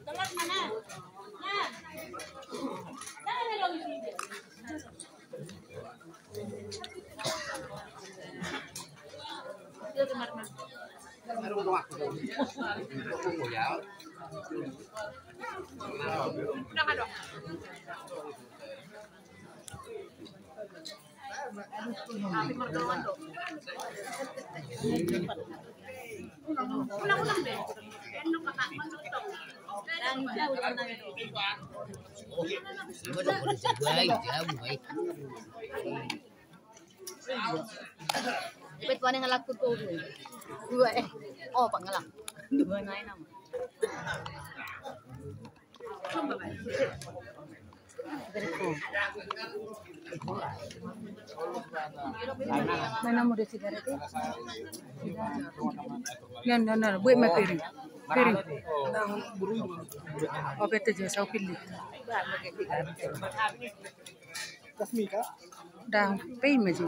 Telur mana? Nah. Jangan ada di sini. Dia kemana? Udah nggak dong? Ulang deh. Enak kakak menutup. Bet wani ngalak tuh dua oh pak ngalak dua naik nama mana mau sigaret no buat mah piring oh betul je saya pilih dah pay maju